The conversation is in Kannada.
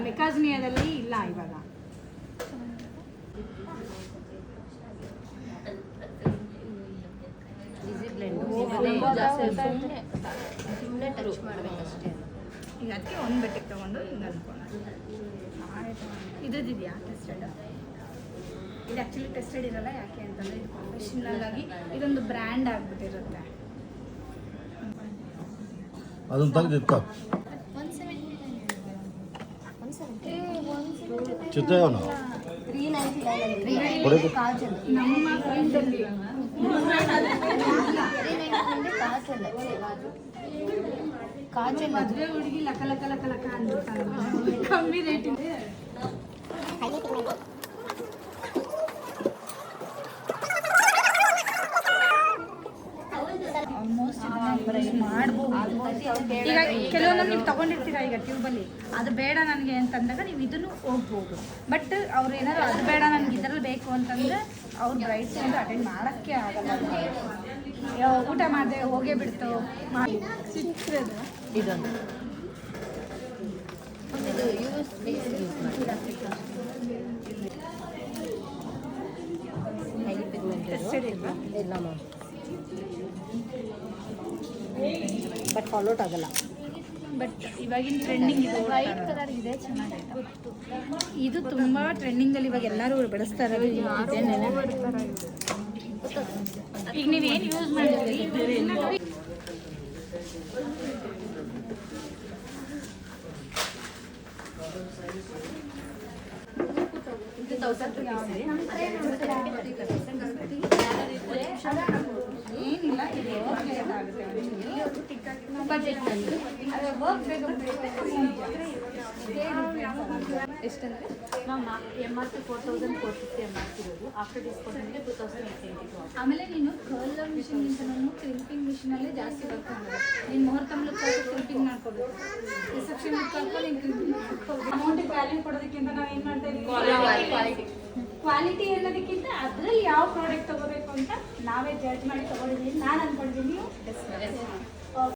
ಮೆಕಾಸ್ಮಿಯಾದಲ್ಲಿ ಇಲ್ಲ ಇವಾಗ. ಸುಮ್ಮನೆ ಟಚ್ ಮಾಡಬೇಕಷ್ಟೇ. ಈಗ ಅದಕ್ಕೆ ಒಂದು ಬಟ್ಟೆಗೆ ತೊಗೊಂಡು ಹಿಂಗೆ ಅನ್ಕೋಣ. ಇದೆಯಾ ಟೆಸ್ಟೆಡ್? ಇದು ಆ್ಯಕ್ಚುಲಿ ಟೆಸ್ಟೆಡ್ ಇರಲ್ಲ. ಯಾಕೆ ಅಂತಂದರೆ ಇದು ಪ್ರೊಫೆಷನಲ್ ಆಗಿ ಇದೊಂದು ಬ್ರ್ಯಾಂಡ್ ಆಗಿಬಿಟ್ಟಿರುತ್ತೆ. ಅದನ್ನು ತೆಗೆದಿತ್ತು ಚಿತ್ರವನ 399 ಕಾಜಲ್. ನಮ್ಮ ಫ್ರೆಂಡಲ್ಲಿ ಕಾಜಲ್ ಮದುವೆ ಹುಡುಗಿ ಲಕ ಲಕ ಲಕ ಲಕ ಅಂದ್ಬಿಡ್ತಾಳೆ. ಕಮ್ಮಿ ರೇಟಿಂದ ಆಲ್ಮೋಸ್ಟ್ ಮಾಡ್ಬೋದು. ಈಗ ಕೆಲವೊಂದು ನೀವು ತೊಗೊಂಡಿರ್ತೀರ ಈಗ ಟ್ಯೂಬಲ್ಲಿ, ಅದು ಬೇಡ ನನಗೆ ಅಂತಂದಾಗ ನೀವು ಇದನ್ನು ಹೋಗ್ಬೋದು. ಬಟ್ ಅವ್ರು ಏನಾದ್ರು ಅದು ಬೇಡ ನನಗೆ ಇದರಲ್ಲಿ ಬೇಕು ಅಂತಂದರೆ ಅವ್ರು ಬ್ರೈಡ್ಸ್ ಅಂತ ಅಟೆಂಡ್ ಮಾಡೋಕ್ಕೆ ಆಗಲ್ಲ. ಊಟ ಮಾಡಿದೆ ಹೋಗೇ ಬಿಡ್ತು ಚಿತ್ರದ ಇದೊಂದು ಯೂಸ್ ಇಲ್ಲ ಮ್ಯಾಮ್, ಬಟ್ ಫಾಲೋಟ್ ಆಗಲ್ಲ. ಬಟ್ ಇವಾಗಿನ ಟ್ರೆಂಡಿಂಗ್ ಇದು ವೈಟ್ ಕಲರ್ ಇದೆ, ಚೆನ್ನಾಗಿದೆ. ಇದು ತುಂಬ ಟ್ರೆಂಡಿಂಗಲ್ಲಿ ಇವಾಗ ಎಲ್ಲರೂ ಬಳಸ್ತಾರೆ. ಈಗ ನೀವೇನು ಯೂಸ್ ಮಾಡಿದ್ರಿ ಏನಿಲ್ಲ. ಇದು ಎಷ್ಟಂದರೆ ಮ್ಯಾಮ್ MRP 4450 MRP ಇರೋದು. ಆಫ್ಟರ್ ಡಿಸ್ಕೌಂಟ್ ಅಂದರೆ 2872. ಆಮೇಲೆ ನೀನು ಕರ್ಲರ್ ಮಿಷಿನ್ಗಿಂತ ಕ್ರಿಂಪಿಂಗ್ ಮಿಷಿನಲ್ಲೇ ಜಾಸ್ತಿ ಬರ್ಕೊಂಡು ನೀನು ಮುಹೂರ್ತ ಕ್ರಿಂಪಿಂಗ್ ಮಾಡ್ಕೊಬೇಕು. ರಿಸೆಪ್ಷನ್ ಮಾಡ್ಕೊಂಡು ನೀನು ಕ್ರಿಂಪಿಂಗ್ ಮಾಡ್ಕೊಬೇಕು. ಅಮೌಂಟಿಗೆ ವ್ಯಾಲ್ಯೂ ಕೊಡೋದಕ್ಕಿಂತ ನಾವು ಏನು ಮಾಡ್ತಾ ಇದ್ದೀವಿ, ಕ್ವಾಲಿಟಿ ಅನ್ನೋದಕ್ಕಿಂತ ಅದರಲ್ಲಿ ಯಾವ ಪ್ರಾಡಕ್ಟ್ ತೊಗೋಬೇಕು ಅಂತ ನಾವೇ ಜಡ್ಜ್ ಮಾಡಿ ತೊಗೊಂಡಿದ್ದೀನಿ. ನಾನು ಅಂದ್ಕೊಂಡಿದ್ದೀನಿ.